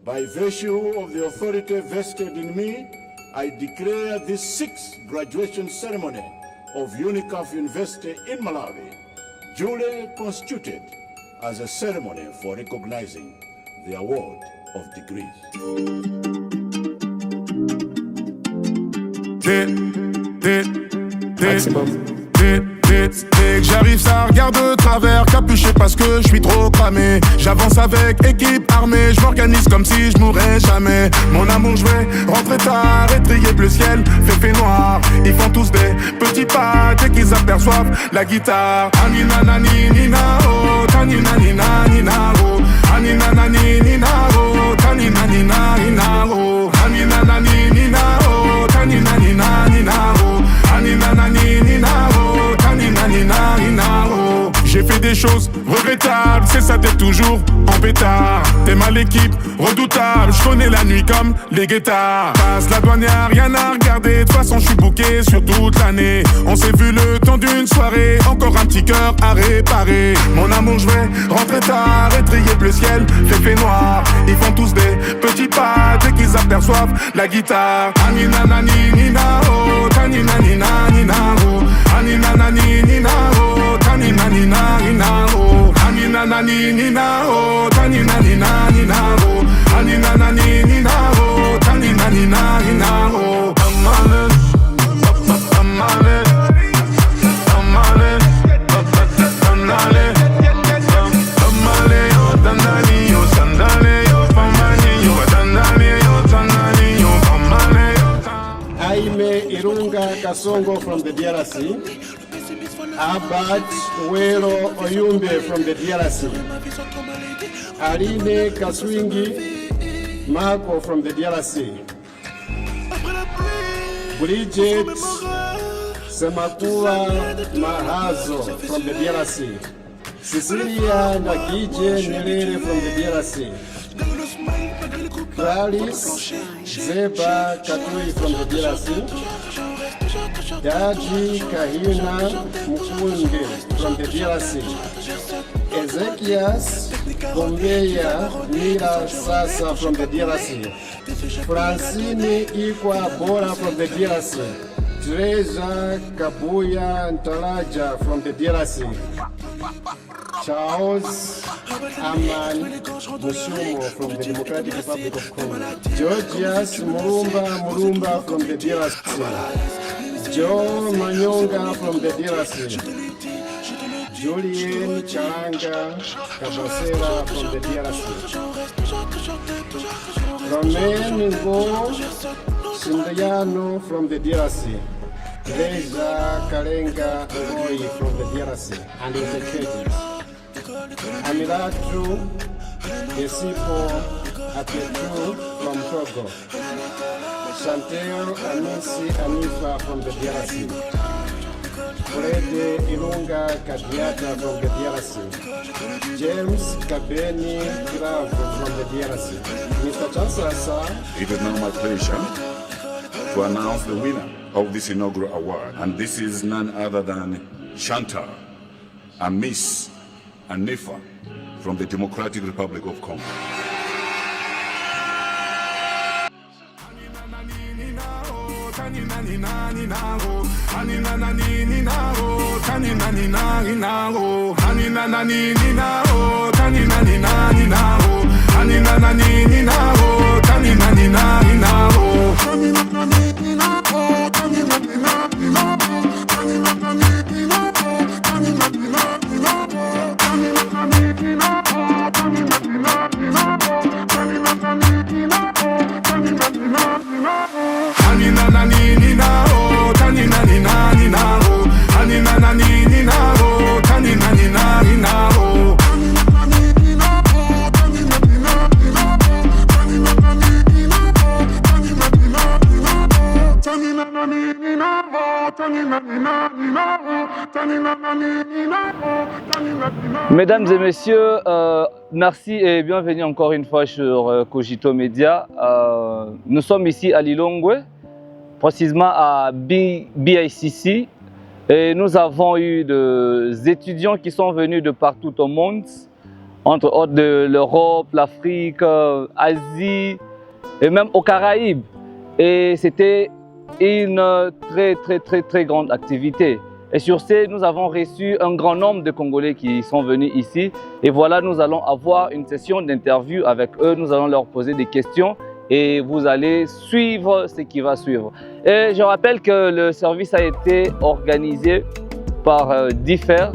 By virtue of the authority vested in me, I declare this 6th graduation ceremony of UNICAF University in Malawi duly constituted as a ceremony for recognizing the award of degrees. Dès que j'arrive ça regarde de travers, capuché parce que je suis trop cramé. J'avance avec équipe armée, je m'organise comme si je mourrais jamais. Mon amour je vais rentrer tard, étrier bleu ciel, fait noir. Ils font tous des petits pas dès qu'ils aperçoivent la guitare. Anina nani nina oh, tanina nina nina oh. Anina nani nina oh, tanina nina nina oh. Anina nani nina oh, tanina nina nina oh. Anina nani nina oh, tanina nina nina oh. J'ai fait des choses regrettables, c'est ça t'es toujours en pétard. T'es mal l'équipe, redoutable, je connais la nuit comme les guettards. Passe la douane, y'a rien à regarder, de toute façon je suis booké sur toute l'année. On s'est vu le temps d'une soirée, encore un petit cœur à réparer. Mon amour je vais rentrer tard, étrier bleu ciel, fait noir. Ils font tous des petits pas dès qu'ils aperçoivent la guitare. Anina nani nina oh, tanina nina nina oh. Anina nani nina oh, tanina nina nina oh. Anina nani nina oh, tanina nina nina oh. Anina nani nina oh, tanina nina nina oh. Amale, amale, amale, amale, amale, yo dandali, yo sandale, yo famani, yo dandali, yo sandali, yo famale. Aime Irunga Kasongo from the DRC, Abat Wero Oyumbe from the DRC, Aline Kaswingi Marco from the DRC, Bridget Semakula Mahazo from the DRC, Cecilia Nagije Nerere from the DRC, Clarice Zeba Katui from the DRC, Daji Kahina Mukunde from the DRC, Ezekias Bombeya Mira Sasa from the DRC, Francine Ikwa Bora from the DRC, Teresa Kabuya Ntalaja from the DRC, Charles Aman Mushumo from the Democratic Republic of Congo, Georgias Murumba from the DRC, Joe Manyonga from the DRC, Julien Charanga Kabasera from the DRC, Romain Ngo Sindayano from the DRC, Reza Kalenga Ngoi from the DRC and the Amiratu Yesipo Apetu from Togo, Chantel Anisi Anifa from the DRC, Frede Irunga Kadiata from the DRC, James Kabeni Grave from the DRC. Mr. Chancellor, sir. It is now my pleasure to announce the winner of this inaugural award, and this is none other than Chantal Amis Anifa from the Democratic Republic of Congo. Mesdames et messieurs, merci et bienvenue encore une fois sur Cogito Média. Nous sommes ici à Lilongwe, précisément à BICC, et nous avons eu des étudiants qui sont venus de partout au monde entre autres de l'Europe, l'Afrique, Asie et même aux Caraïbes. Et c'était une très grande activité. Et sur ce, nous avons reçu un grand nombre de Congolais qui sont venus ici. Et voilà, nous allons avoir une session d'interview avec eux. Nous allons leur poser des questions et vous allez suivre ce qui va suivre. Et je rappelle que le service a été organisé par Differ.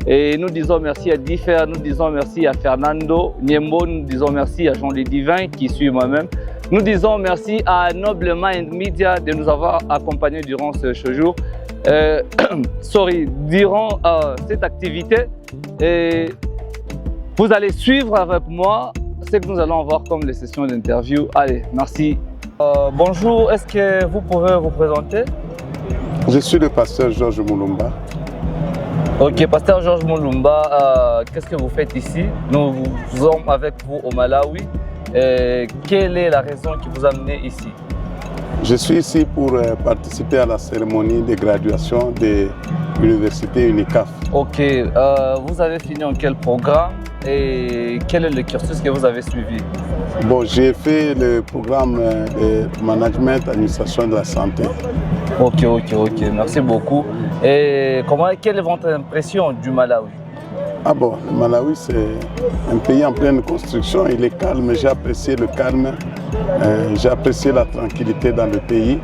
Et nous disons merci à Differ, nous disons merci à Fernando Niembo, nous disons merci à Jean-Louis Divin qui suit moi-même. Nous disons merci à Noble Mind Media de nous avoir accompagnés durant ce jour. Durant cette activité. Et vous allez suivre avec moi ce que nous allons avoir comme les sessions d'interview. Allez, merci. Bonjour, est-ce que vous pouvez vous présenter? Je suis le pasteur Georges Moulumba. Ok, pasteur Georges Moulumba, qu'est-ce que vous faites ici? Nous sommes avec vous au Malawi. Quelle est la raison qui vous a amené ici? Je suis ici pour participer à la cérémonie de graduation de l'université UNICAF. Ok, vous avez fini en quel programme et quel est le cursus que vous avez suivi? Bon, j'ai fait le programme de management administration de la santé. Ok, merci beaucoup. Et quelle est votre impression du Malawi? Ah bon, le Malawi c'est un pays en pleine construction, il est calme, j'ai apprécié le calme, j'ai apprécié la tranquillité dans le pays,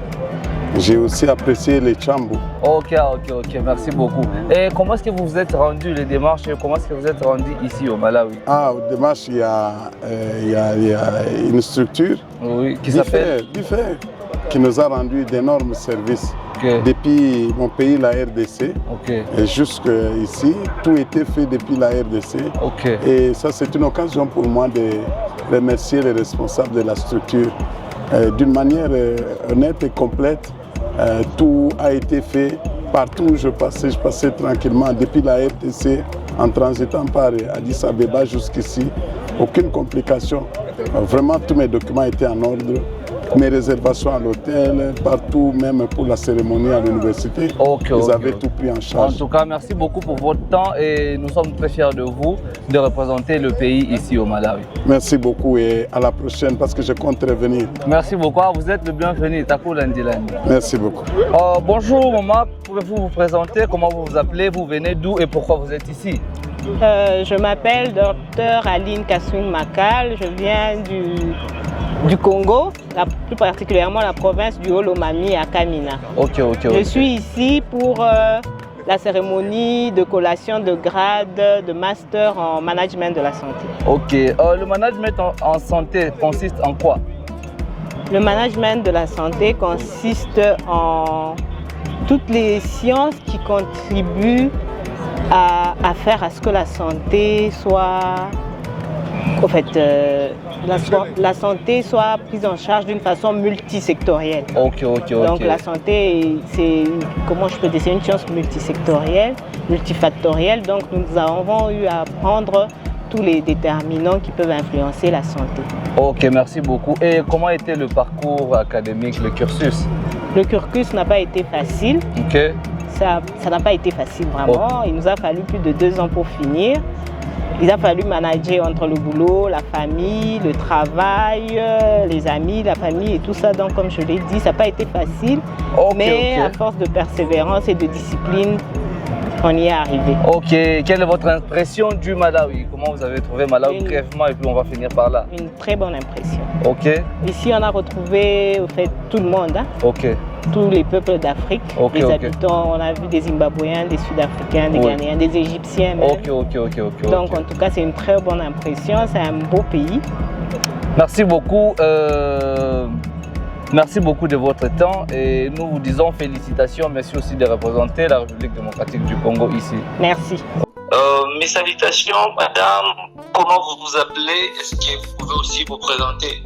j'ai aussi apprécié les chambos. Ok, merci beaucoup. Et comment est-ce que vous vous êtes rendu, les démarches, comment est-ce que vous êtes rendu ici au Malawi? Ah, aux démarches, il y a une structure qui s'appelle Differ, qui nous a rendu d'énormes services. Okay. Depuis mon pays, la RDC, okay. Et jusqu'ici, tout était fait depuis la RDC. Okay. Et ça, c'est une occasion pour moi de remercier les responsables de la structure. D'une manière honnête et complète, tout a été fait. Partout où je passais tranquillement depuis la RDC, en transitant par Addis Abeba jusqu'ici. Aucune complication. Vraiment, tous mes documents étaient en ordre. Mes réservations à l'hôtel, partout, même pour la cérémonie à l'université, ils avaient tout pris en charge. En tout cas, merci beaucoup pour votre temps et nous sommes très fiers de vous, de représenter le pays ici au Malawi. Merci beaucoup et à la prochaine parce que je compte revenir. Merci beaucoup, vous êtes le bienvenu. Takou Landilani. Merci beaucoup. Bonjour maman, pouvez-vous vous présenter, comment vous vous appelez, vous venez d'où et pourquoi vous êtes ici? Je m'appelle Dr Aline Kassoum Makal, je viens du Congo, plus particulièrement la province du Haut-Lomami à Kamina. Je suis ici pour la cérémonie de collation de grade de master en management de la santé. Ok, le management en santé consiste en quoi? Le management de la santé consiste en toutes les sciences qui contribuent à faire à ce que la santé soit, la santé soit prise en charge d'une façon multisectorielle. Donc la santé, c'est, comment je peux dire, c'est une science multisectorielle, multifactorielle. Donc nous avons eu à apprendre tous les déterminants qui peuvent influencer la santé. Ok, merci beaucoup. Et comment était le parcours académique, le cursus? Le cursus n'a pas été facile. Ok. Ça n'a pas été facile vraiment. Il nous a fallu plus de 2 ans pour finir. Il a fallu manager entre le boulot, la famille, le travail, les amis, la famille et tout ça. Donc comme je l'ai dit, ça n'a pas été facile. Mais à force de persévérance et de discipline, on y est arrivé. Ok, quelle est votre impression du Malawi? Comment vous avez trouvé Malawi brièvement et puis on va finir par là? Une très bonne impression. Ok. Ici on a retrouvé au fait tout le monde. Ok. Tous les peuples d'Afrique, les habitants, on a vu des Zimbabwéens, des Sud-Africains, des Ghanéens, des Égyptiens même. Donc en tout cas c'est une très bonne impression, c'est un beau pays. Merci beaucoup. Merci beaucoup de votre temps et nous vous disons félicitations. Merci aussi de représenter la République démocratique du Congo ici. Merci. Mes salutations, madame. Comment vous vous appelez? Est-ce que vous pouvez aussi vous présenter?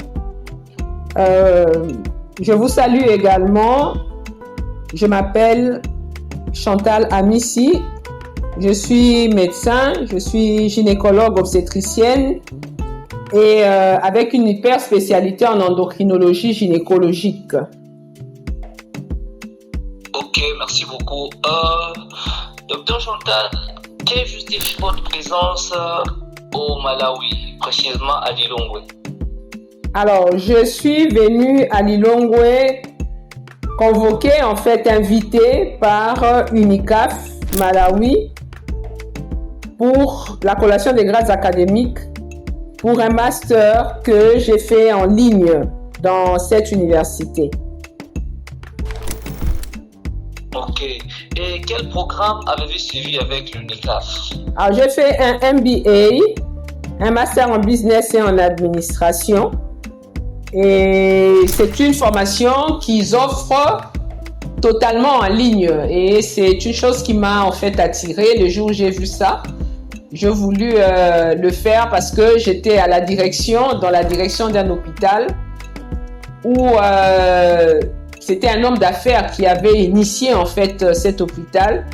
Je vous salue également. Je m'appelle Chantal Amissi. Je suis médecin, je suis gynécologue obstétricienne et avec une hyper spécialité en endocrinologie gynécologique. Ok, merci beaucoup. Docteur Chantal, quelle justifie votre présence au au Malawi, précisément à Lilongwe? Alors, je suis venue à Lilongwe convoquée, en fait invitée par UNICAF Malawi pour la collation des grades académiques pour un master que j'ai fait en ligne dans cette université. Ok. Et quel programme avez-vous suivi avec l'UNICAF? Alors, j'ai fait un MBA, un master en business et en administration. Et c'est une formation qu'ils offrent totalement en ligne. Et c'est une chose qui m'a en fait attirée le jour où j'ai vu ça. J'ai voulu le faire parce que j'étais à dans la direction d'un hôpital où c'était un homme d'affaires qui avait initié en fait cet hôpital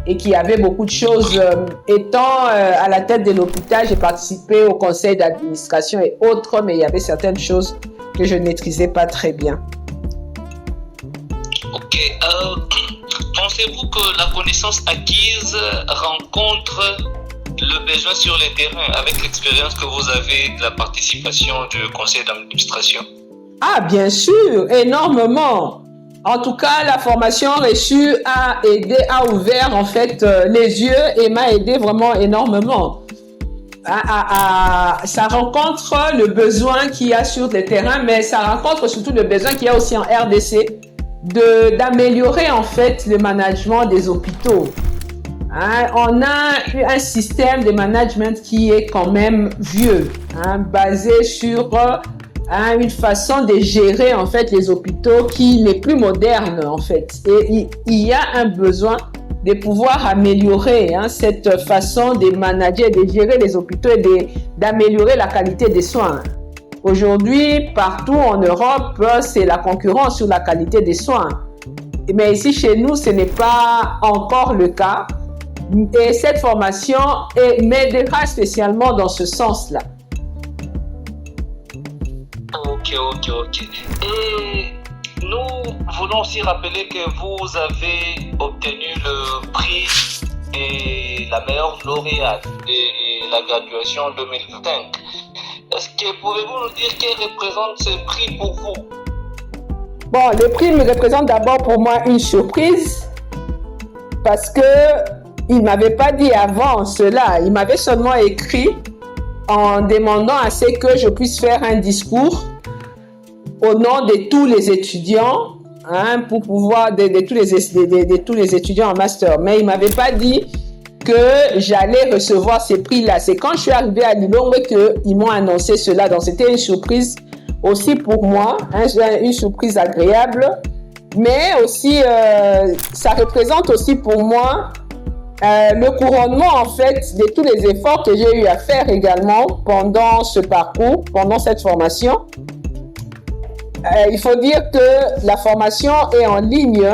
et qui avait beaucoup de choses. Étant à la tête de l'hôpital, j'ai participé au conseil d'administration et autres, mais il y avait certaines choses que je ne maîtrisais pas très bien. Ok. Pensez-vous que la connaissance acquise rencontre le besoin sur le terrain avec l'expérience que vous avez de la participation du conseil d'administration? Ah, bien sûr, énormément. En tout cas, la formation reçue a ouvert en fait les yeux et m'a aidé vraiment énormément. Ça rencontre le besoin qu'il y a sur le terrain, mais ça rencontre surtout le besoin qu'il y a aussi en RDC d'améliorer en fait le management des hôpitaux. On a un système de management qui est quand même vieux, basé sur une façon de gérer en fait les hôpitaux qui n'est plus moderne en fait. Et il y a un besoin de pouvoir améliorer cette façon de manager, de gérer les hôpitaux et d'améliorer la qualité des soins. Aujourd'hui, partout en Europe, c'est la concurrence sur la qualité des soins. Mais ici, chez nous, ce n'est pas encore le cas. Et cette formation m'aidera spécialement dans ce sens-là. Ok. Et nous voulons aussi rappeler que vous avez obtenu le prix de la meilleure lauréate de la graduation 2025. Est-ce que pouvez-vous nous dire quel représente ce prix pour vous? Bon, le prix me représente d'abord pour moi une surprise parce que il ne m'avait pas dit avant cela. Il m'avait seulement écrit en demandant à ce que je puisse faire un discours au nom de tous les étudiants, pour pouvoir de tous les étudiants en master. Mais il m'avait pas dit que j'allais recevoir ces prix-là. C'est quand je suis arrivée à Lilongwe qu'ils m'ont annoncé cela. Donc c'était une surprise aussi pour moi, une surprise agréable. Mais aussi, ça représente aussi pour moi le couronnement en fait de tous les efforts que j'ai eu à faire également pendant ce parcours, pendant cette formation. Il faut dire que la formation est en ligne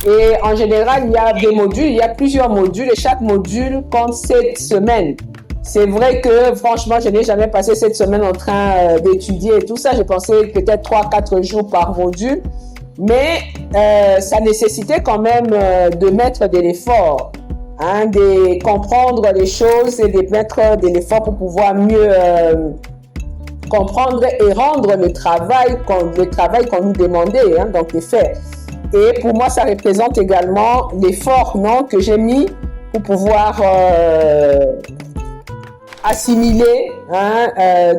et en général il y a des modules, il y a plusieurs modules et chaque module compte 7 semaines. C'est vrai que franchement je n'ai jamais passé 7 semaines en train d'étudier et tout ça, j'ai pensé peut-être 3-4 jours par module, mais ça nécessitait quand même de mettre de l'effort. De comprendre les choses et de mettre de l'effort pour pouvoir mieux comprendre et rendre le travail qu'on nous demandait donc de faire. Et pour moi, ça représente également l'effort que j'ai mis pour pouvoir assimiler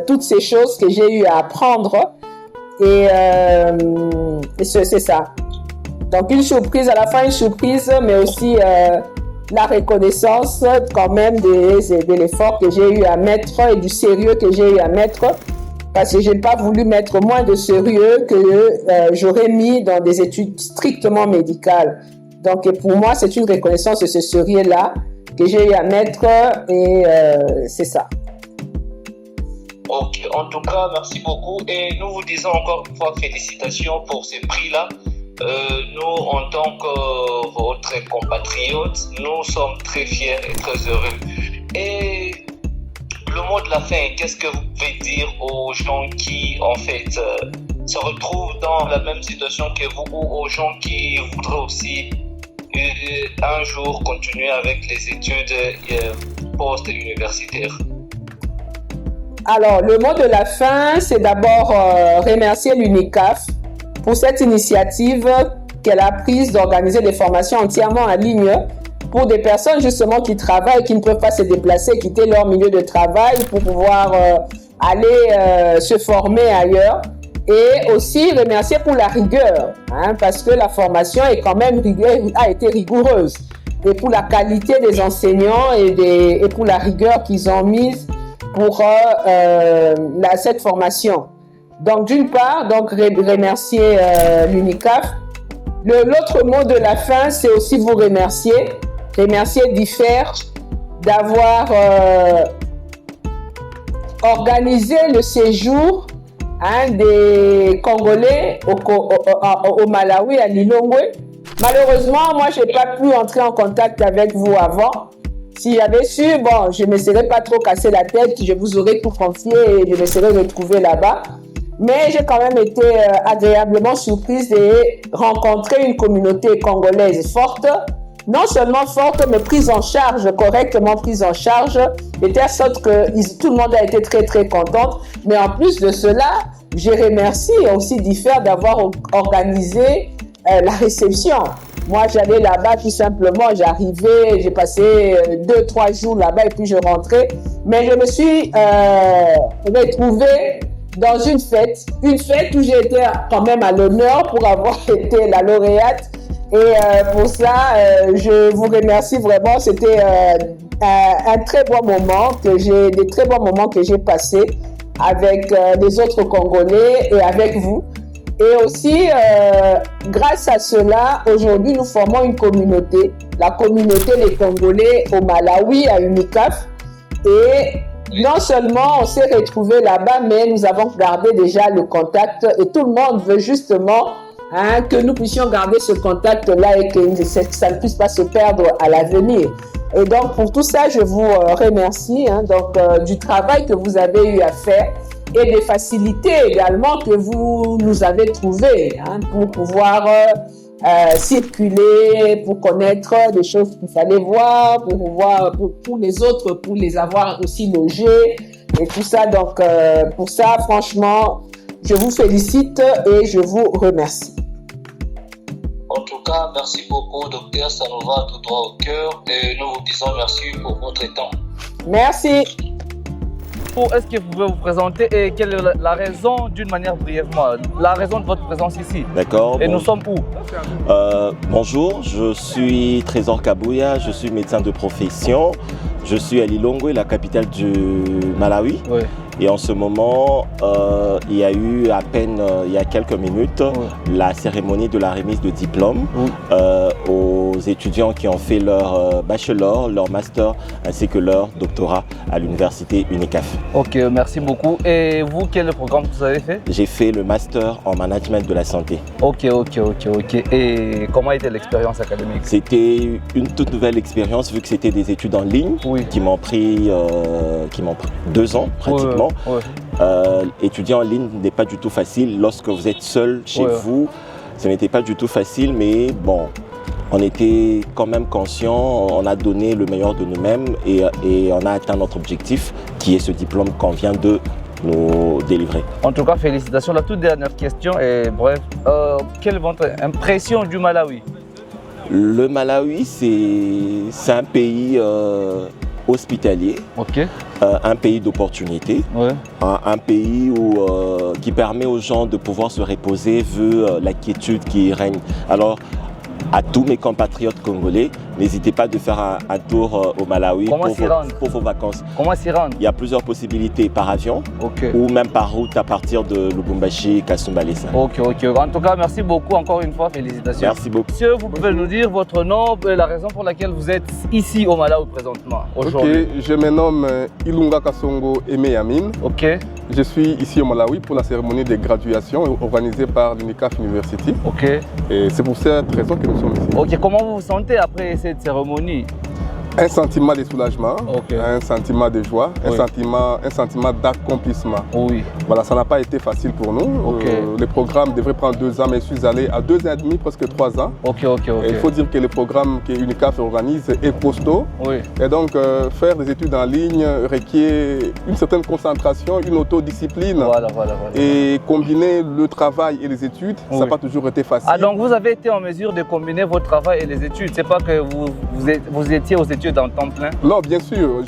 toutes ces choses que j'ai eu à apprendre. Et c'est ça. Donc une surprise à la fin, une surprise, mais aussi la reconnaissance quand même de l'effort que j'ai eu à mettre et du sérieux que j'ai eu à mettre, parce que je n'ai pas voulu mettre moins de sérieux que j'aurais mis dans des études strictement médicales. Donc pour moi, c'est une reconnaissance de ce sérieux-là que j'ai eu à mettre et c'est ça. Ok, en tout cas, merci beaucoup et nous vous disons encore une fois félicitations pour ces prix-là. Nous, en tant que votre compatriotes, nous sommes très fiers et très heureux. Et le mot de la fin, qu'est-ce que vous pouvez dire aux gens qui, en fait, se retrouvent dans la même situation que vous ou aux gens qui voudraient aussi un jour continuer avec les études post-universitaires? Alors, le mot de la fin, c'est d'abord remercier l'UNICAF pour cette initiative qu'elle a prise d'organiser des formations entièrement en ligne pour des personnes justement qui travaillent, qui ne peuvent pas se déplacer, quitter leur milieu de travail pour pouvoir aller se former ailleurs. Et aussi remercier pour la rigueur, parce que la formation est quand même a été rigoureuse. Et pour la qualité des enseignants et pour la rigueur qu'ils ont mise pour cette formation. Donc d'une part, remercier l'UNICAF. L'autre mot de la fin, c'est aussi vous remercier d'IFER d'avoir organisé le séjour des Congolais au Malawi, à Lilongwe. Malheureusement, moi, je n'ai pas pu entrer en contact avec vous avant. Si j'avais su, bon, je ne me serais pas trop cassé la tête, je vous aurais tout confié et je me serais retrouvée là-bas. Mais j'ai quand même été agréablement surprise de rencontrer une communauté congolaise forte, non seulement forte, mais prise en charge, correctement prise en charge, de telle sorte que tout le monde a été très très content. Mais en plus de cela, je remercie aussi d'IFER d'avoir organisé la réception. Moi, j'allais là-bas tout simplement, j'arrivais, j'ai passé 2-3 jours là-bas et puis je rentrais. Mais je me suis retrouvée dans une fête où j'ai été quand même à l'honneur pour avoir été la lauréate. Et pour ça, je vous remercie vraiment. C'était un très bon moment des très bons moments que j'ai passés avec les autres Congolais et avec vous. Et aussi, grâce à cela, aujourd'hui, nous formons une communauté, la communauté des Congolais au Malawi, à UNICAF. Et non seulement on s'est retrouvés là-bas, mais nous avons gardé déjà le contact. Et tout le monde veut justement que nous puissions garder ce contact-là et que ça ne puisse pas se perdre à l'avenir. Et donc, pour tout ça, je vous remercie du travail que vous avez eu à faire et des facilités également que vous nous avez trouvées pour pouvoir circuler, pour connaître des choses qu'il fallait voir, pour les autres, pour les avoir aussi logés et tout ça. Donc, pour ça, franchement, je vous félicite et je vous remercie. En tout cas, merci beaucoup, docteur. Ça nous va tout droit au cœur et nous vous disons merci pour votre temps. Merci. Est-ce que vous pouvez vous présenter et quelle est la raison, d'une manière brièvement, la raison de votre présence ici? D'accord. Et nous sommes où? Bonjour, je suis Trésor Kabouya, je suis médecin de profession. Je suis à Lilongwe, la capitale du Malawi. Oui. Et en ce moment, il y a eu à peine, il y a quelques minutes, la cérémonie de la remise de diplôme aux étudiants qui ont fait leur bachelor, leur master ainsi que leur doctorat à l'université UNICAF. Ok, merci beaucoup. Et vous, quel programme vous avez fait? J'ai fait le master en management de la santé. Ok. Et comment était l'expérience académique? C'était une toute nouvelle expérience vu que c'était des études en ligne qui m'ont pris 2 ans pratiquement. Étudier en ligne n'est pas du tout facile. Lorsque vous êtes seul chez vous, ce n'était pas du tout facile, mais bon, on était quand même conscients, on a donné le meilleur de nous-mêmes et on a atteint notre objectif qui est ce diplôme qu'on vient de nous délivrer. En tout cas, félicitations. La toute dernière question est bref. Quelle est votre impression du Malawi? Le Malawi, c'est un pays hospitalier, un pays d'opportunités, un pays qui permet aux gens de pouvoir se reposer vu la quiétude qui règne. Alors, à tous mes compatriotes congolais, n'hésitez pas de faire un tour au Malawi pour vos vacances. Comment s'y rendre? Il y a plusieurs possibilités par avion ou même par route à partir de Lubumbashi, Kasumbalesa. Ok. En tout cas, merci beaucoup encore une fois. Félicitations. Merci beaucoup. Monsieur, vous pouvez nous dire votre nom et la raison pour laquelle vous êtes ici au Malawi présentement, aujourd'hui? Je me nomme Ilunga Kasongo Emeyamin. Je suis ici au Malawi pour la cérémonie de graduation organisée par l'UNICAF University. Et c'est pour cette raison que nous sommes ici. Comment vous vous sentez après cette cérémonie? Un sentiment de soulagement, un sentiment de joie, un sentiment d'accomplissement. Oui. Voilà, ça n'a pas été facile pour nous. Le programme devrait prendre 2 ans, mais je suis allé à 2 ans et demi, presque 3 ans. Et il faut dire que le programme que UNICAF organise est costaud. Et donc, faire des études en ligne requiert une certaine concentration, une autodiscipline. Voilà. Et combiner le travail et les études, ça n'a pas toujours été facile. Ah, donc vous avez été en mesure de combiner votre travail et les études. C'est pas que vous étiez aux études en temps plein? Non, bien sûr.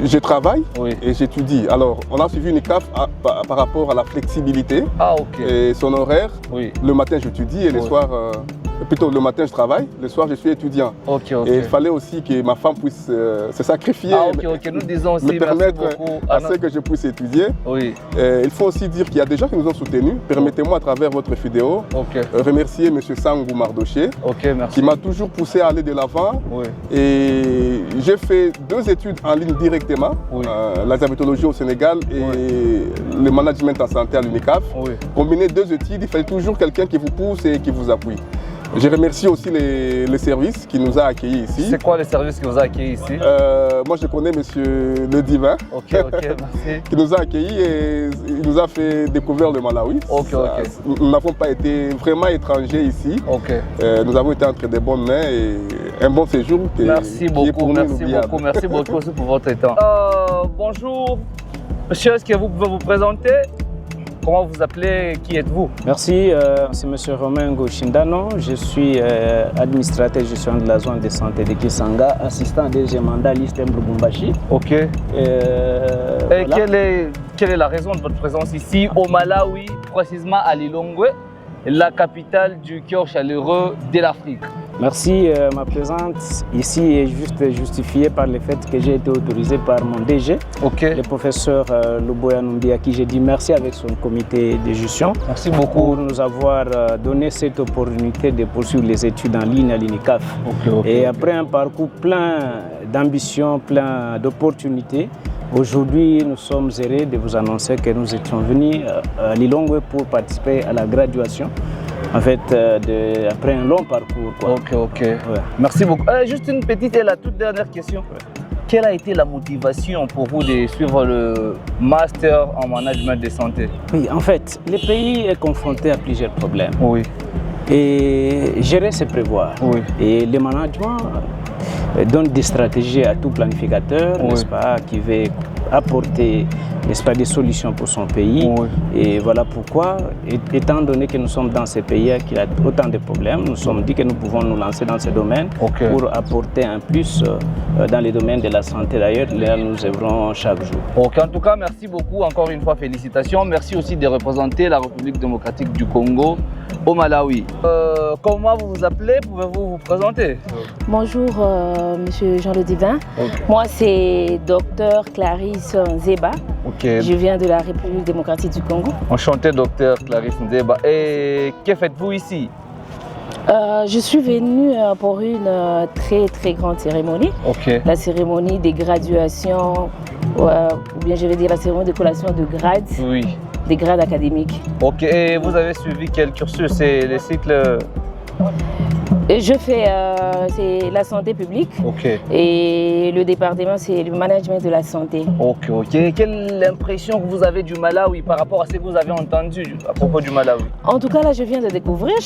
Je travaille et j'étudie. Alors, on a suivi UNICAF par rapport à la flexibilité et son horaire. Le matin, j'étudie et le soir, plutôt le matin, je travaille. Le soir, je suis étudiant. Et il fallait aussi que ma femme puisse se sacrifier, Nous disons aussi me permettre à ce que je puisse étudier. Il faut aussi dire qu'il y a des gens qui nous ont soutenus. Permettez-moi, à travers votre vidéo, remercier M. Sangou Mardoché, qui m'a toujours poussé à aller de l'avant. Et j'ai fait 2 études en ligne directement, la diabétologie au Sénégal et le management en santé à l'UNICAF. Combiner 2 études, il fallait toujours quelqu'un qui vous pousse et qui vous appuie. Je remercie aussi les services qui nous a accueillis ici. C'est quoi les services qui vous a accueillis ici? Moi, je connais Monsieur Le Divin, merci. qui nous a accueillis et il nous a fait découvrir le Malawi. Nous n'avons pas été vraiment étrangers ici. Nous avons été entre des bonnes mains et un bon séjour merci beaucoup aussi pour votre temps. Bonjour, monsieur, est-ce que vous pouvez vous présenter? Comment vous appelez? Qui êtes-vous? Merci, c'est M. Romain Goshindano. Je suis administrateur gestion de la zone de santé de Kisanga, assistant DG mandat Listem Lubumbashi. Et voilà. Quelle est la raison de votre présence ici au Malawi, précisément à Lilongwe, la capitale du cœur chaleureux de l'Afrique? Merci, ma présence ici est juste justifiée par le fait que j'ai été autorisé par mon DG, le professeur Luboya Numbi, à qui j'ai dit merci avec son comité de gestion. Merci beaucoup. Pour nous avoir donné cette opportunité de poursuivre les études en ligne à l'UNICAF. Et après un parcours plein d'ambition, plein d'opportunités, aujourd'hui, nous sommes heureux de vous annoncer que nous étions venus à Lilongwe pour participer à la graduation. En fait, après un long parcours. Merci beaucoup. Juste une petite et la toute dernière question. Quelle a été la motivation pour vous de suivre le master en management de santé? Oui, en fait, le pays est confronté à plusieurs problèmes. Et gérer, c'est prévoir. Et le management donne des stratégies à tout planificateur, n'est-ce pas, qui veut apporter, n'est-ce pas, des solutions pour son pays. Et voilà pourquoi, étant donné que nous sommes dans ce pays qui a autant de problèmes, nous sommes dit que nous pouvons nous lancer dans ce domaine pour apporter un plus dans les domaines de la santé. D'ailleurs, là, nous œuvrons chaque jour. En tout cas, merci beaucoup. Encore une fois, félicitations. Merci aussi de représenter la République démocratique du Congo au Malawi. Comment vous vous appelez? Pouvez-vous vous présenter? Bonjour, Monsieur Jean Le Divin. Moi, c'est Dr Clarisse Nzeba. Je viens de la République démocratique du Congo. Enchanté, Dr Clarisse Nzeba. Et que faites-vous ici? Je suis venue pour une très grande cérémonie. La cérémonie des graduations, ou bien je vais dire la cérémonie de collation de grades. Des grades académiques. Et vous avez suivi quel cursus? C'est les cycles? Je fais c'est la santé publique et le département c'est le management de la santé. Quelle impression que vous avez du Malawi par rapport à ce que vous avez entendu à propos du Malawi? En tout cas là je viens de découvrir.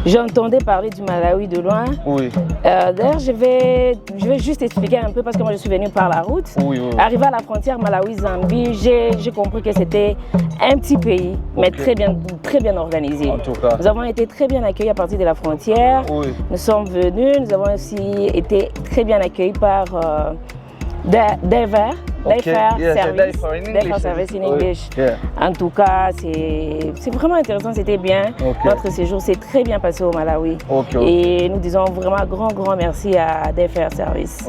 J'entendais parler du Malawi de loin. D'ailleurs, je vais juste expliquer un peu parce que moi je suis venue par la route. Arrivé à la frontière Malawi-Zambie, j'ai compris que c'était un petit pays, mais très bien organisé. En tout cas. Nous avons été très bien accueillis à partir de la frontière. Nous sommes venus, nous avons aussi été très bien accueillis par DEVER. Service in English. En tout cas, c'est vraiment intéressant, c'était bien. Notre séjour s'est très bien passé au Malawi. Et nous disons vraiment grand merci à DFR Service.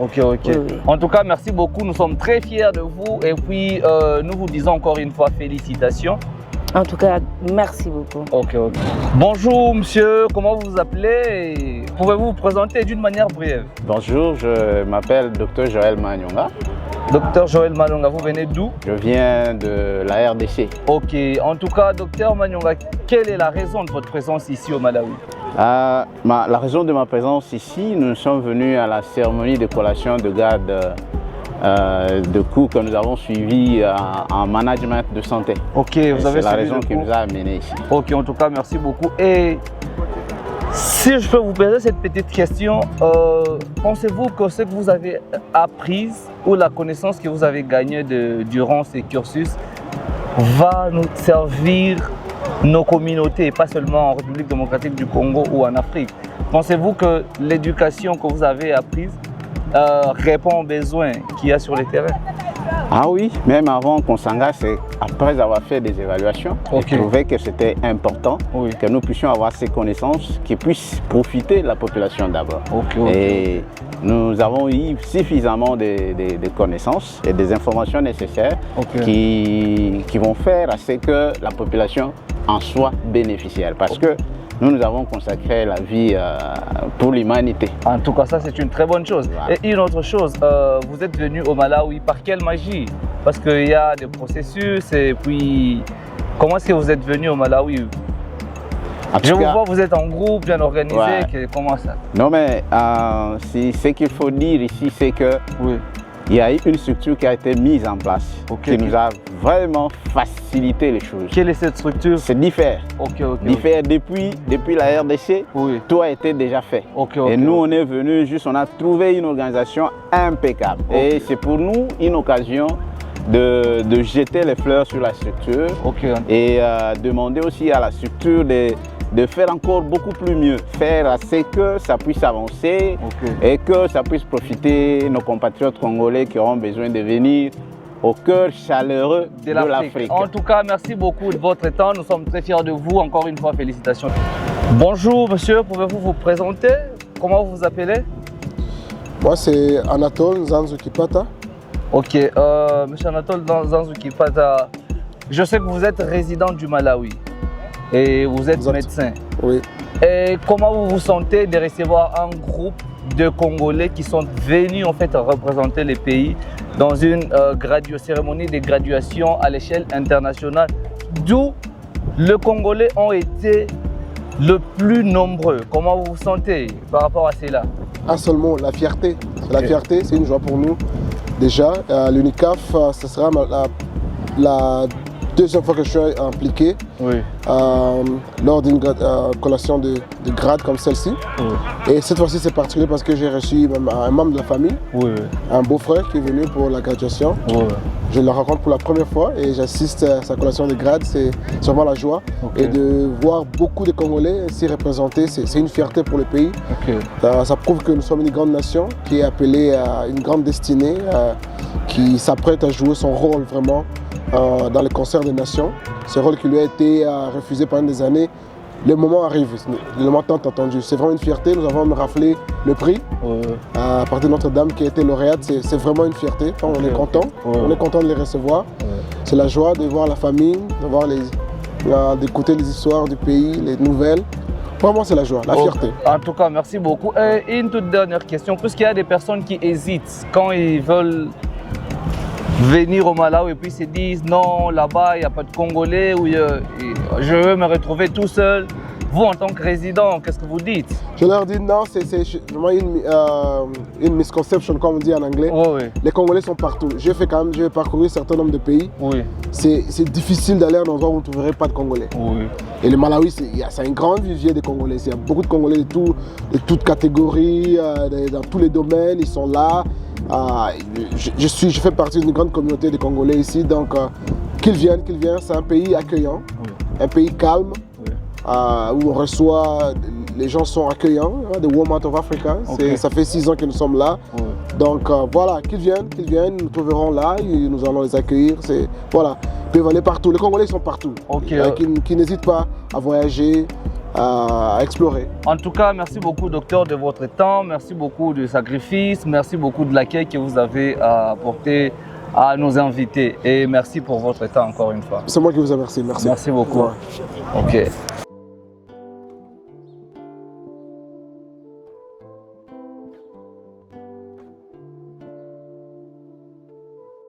En tout cas, merci beaucoup. Nous sommes très fiers de vous. Et puis, nous vous disons encore une fois félicitations. En tout cas, merci beaucoup. Bonjour monsieur, comment vous vous appelez? Pouvez-vous vous présenter d'une manière brève? Bonjour, je m'appelle Dr Joël Manyonga. Docteur Joël Manyonga, vous venez d'où? Je viens de la RDC. En tout cas, docteur Manyonga, quelle est la raison de votre présence ici au Malawi? La raison de ma présence ici, nous sommes venus à la cérémonie de collation de grade de cours que nous avons suivi en management de santé. Ok, vous avez c'est la raison qui nous a amenés ici. Ok, en tout cas, merci beaucoup. Et si je peux vous poser cette petite question, pensez-vous que ce que vous avez appris ou la connaissance que vous avez gagnée durant ces cursus va nous servir nos communautés, pas seulement en République démocratique du Congo ou en Afrique? Pensez-vous que l'éducation que vous avez apprise répond aux besoins qu'il y a sur le terrain? Ah oui, même avant qu'on s'engage, c'est après avoir fait des évaluations, je trouvais que c'était important que nous puissions avoir ces connaissances qui puissent profiter de la population d'abord. Et nous avons eu suffisamment de connaissances et des informations nécessaires qui vont faire à ce que la population en soit bénéficiaire. Parce que nous avons consacré la vie pour l'humanité. En tout cas, ça c'est une très bonne chose. Voilà. Et une autre chose, vous êtes venu au Malawi par quelle magie? Parce qu'il y a des processus et puis comment est-ce que vous êtes venu au Malawi? Je vous vois, vous êtes en groupe, bien organisé, comment ça? Non mais ce qu'il faut dire ici, c'est que il y a une structure qui a été mise en place qui nous a vraiment facilité les choses. Quelle est cette structure? C'est DIFER. DIFER, depuis la RDC, tout a été déjà fait. Et nous, on est venu juste, on a trouvé une organisation impeccable. Et c'est pour nous une occasion de jeter les fleurs sur la structure et demander aussi à la structure de faire encore beaucoup plus mieux, faire à ce que ça puisse avancer et que ça puisse profiter nos compatriotes congolais qui auront besoin de venir au cœur chaleureux de l'Afrique. En tout cas, merci beaucoup de votre temps. Nous sommes très fiers de vous. Encore une fois, félicitations. Bonjour monsieur, pouvez-vous vous présenter? Comment vous vous appelez? Moi, c'est Anatole Nzanzu-Kipata. Ok, monsieur Anatole Nzanzu-Kipata, je sais que vous êtes résident du Malawi. Et vous êtes médecin. Oui. Et comment vous vous sentez de recevoir un groupe de Congolais qui sont venus en fait représenter les pays dans une cérémonie de graduation à l'échelle internationale, d'où les Congolais ont été le plus nombreux? Comment vous vous sentez par rapport à cela? Un seul mot, la fierté. La fierté, c'est une joie pour nous. Déjà, l'UNICAF, ce sera la deuxième fois que je suis impliqué lors d'une collation de grade comme celle-ci. Et cette fois-ci, c'est particulier parce que j'ai reçu même un membre de la famille, un beau-frère qui est venu pour la graduation. Je le rencontre pour la première fois et j'assiste à sa collation de grade. C'est vraiment la joie. Et de voir beaucoup de Congolais s'y représenter, c'est une fierté pour le pays. Ça prouve que nous sommes une grande nation qui est appelée à une grande destinée, qui s'apprête à jouer son rôle vraiment dans le concert des nations. Ce rôle qui lui a été refusé pendant des années. Le moment arrive, le moment tant attendu. C'est vraiment une fierté. Nous avons raflé le prix à partir de Notre-Dame qui a été lauréate. C'est vraiment une fierté. Enfin, on est content. On est content de les recevoir. C'est la joie de voir la famille, d'écouter les histoires du pays, les nouvelles. Vraiment, c'est la joie, la fierté. En tout cas, merci beaucoup. Et une toute dernière question, puisqu'il y a des personnes qui hésitent quand ils veulent venir au Malawi et puis se disent non, là-bas il n'y a pas de Congolais, ou je veux me retrouver tout seul. Vous, en tant que résident, qu'est-ce que vous dites? Je leur dis non, c'est vraiment une misconception, comme on dit en anglais. Les Congolais sont partout. J'ai parcouru un certain nombre de pays. C'est difficile d'aller à un endroit où vous ne trouverez pas de Congolais. Et le Malawi, c'est un grand vivier de Congolais. Il y a beaucoup de Congolais de toutes catégories, dans tous les domaines, ils sont là. Je fais partie d'une grande communauté de Congolais ici, donc qu'ils viennent, c'est un pays accueillant, un pays calme, où on reçoit, les gens sont accueillants, the Walmart of Africa, ça fait 6 ans que nous sommes là, donc voilà, qu'ils viennent, nous trouverons là, et nous allons les accueillir, voilà, ils peuvent aller partout, les Congolais sont partout, qui n'hésitent pas à voyager, à explorer. En tout cas, merci beaucoup docteur de votre temps, merci beaucoup du sacrifice, merci beaucoup de l'accueil que vous avez apporté à nos invités et merci pour votre temps encore une fois. C'est moi qui vous remercie, merci. Merci beaucoup. Ok.